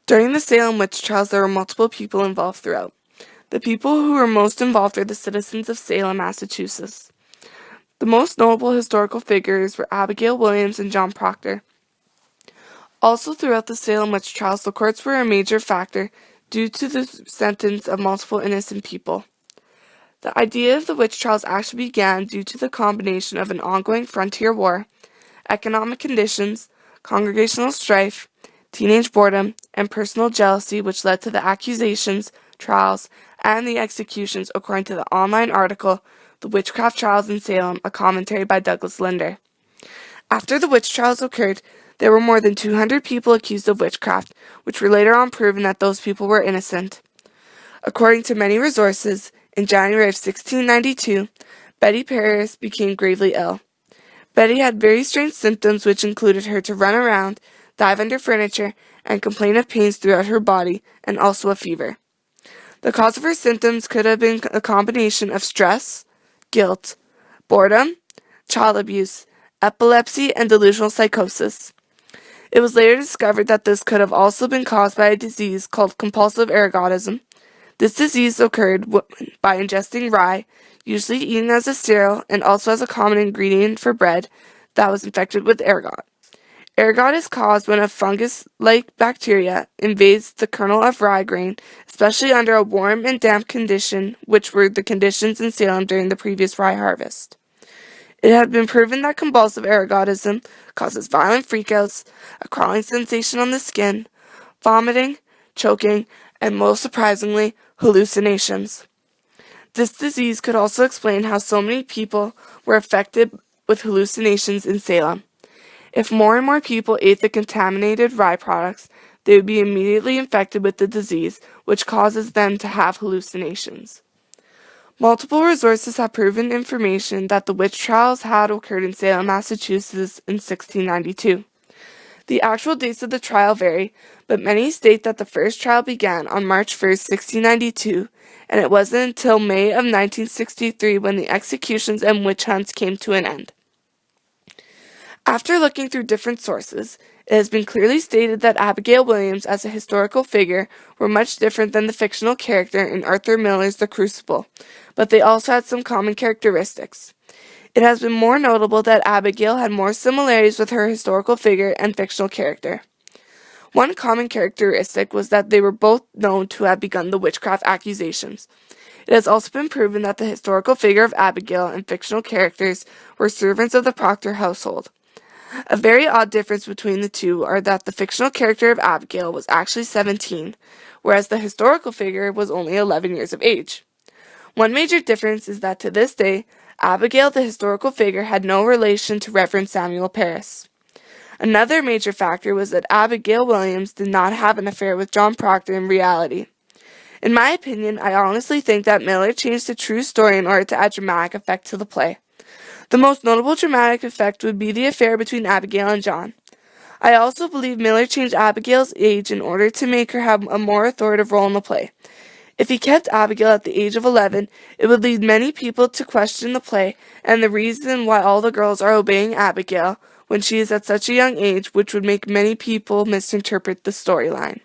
During the Salem witch trials, there were multiple people involved throughout. The people who were most involved were the citizens of Salem, Massachusetts. The most notable historical figures were Abigail Williams and John Proctor. Also throughout the Salem witch trials, the courts were a major factor due to the sentence of multiple innocent people. The idea of the witch trials actually began due to the combination of an ongoing frontier war, economic conditions, congregational strife, teenage boredom, and personal jealousy, which led to the accusations, trials, and the executions, according to the online article, The Witchcraft Trials in Salem, a commentary by Douglas Linder. After the witch trials occurred, there were more than 200 people accused of witchcraft, which were later on proven that those people were innocent. According to many resources, in January of 1692, Betty Paris became gravely ill. Betty had very strange symptoms, which included her to run around, dive under furniture, and complain of pains throughout her body, and also a fever. The cause of her symptoms could have been a combination of stress, guilt, boredom, child abuse, epilepsy, and delusional psychosis. It was later discovered that this could have also been caused by a disease called compulsive ergotism. This disease occurred by ingesting rye, usually eaten as a cereal and also as a common ingredient for bread, that was infected with ergot. Ergot is caused when a fungus-like bacteria invades the kernel of rye grain, especially under a warm and damp condition, which were the conditions in Salem during the previous rye harvest. It had been proven that compulsive ergotism causes violent freakouts, a crawling sensation on the skin, vomiting, choking, and most surprisingly, hallucinations. This disease could also explain how so many people were affected with hallucinations in Salem. If more and more people ate the contaminated rye products, they would be immediately infected with the disease, which causes them to have hallucinations. Multiple resources have proven information that the witch trials had occurred in Salem, Massachusetts in 1692. The actual dates of the trial vary, but many state that the first trial began on March 1st, 1692, and it wasn't until May of 1963 when the executions and witch hunts came to an end. After looking through different sources, it has been clearly stated that Abigail Williams as a historical figure were much different than the fictional character in Arthur Miller's The Crucible, but they also had some common characteristics. It has been more notable that Abigail had more similarities with her historical figure and fictional character. One common characteristic was that they were both known to have begun the witchcraft accusations. It has also been proven that the historical figure of Abigail and fictional characters were servants of the Proctor household. A very odd difference between the two are that the fictional character of Abigail was actually 17, whereas the historical figure was only 11 years of age. One major difference is that to this day, Abigail the historical figure had no relation to Reverend Samuel Parris. Another major factor was that Abigail Williams did not have an affair with John Proctor in reality. In my opinion, I honestly think that Miller changed the true story in order to add dramatic effect to the play. The most notable dramatic effect would be the affair between Abigail and John. I also believe Miller changed Abigail's age in order to make her have a more authoritative role in the play. If he kept Abigail at the age of 11, it would lead many people to question the play and the reason why all the girls are obeying Abigail when she is at such a young age, which would make many people misinterpret the storyline.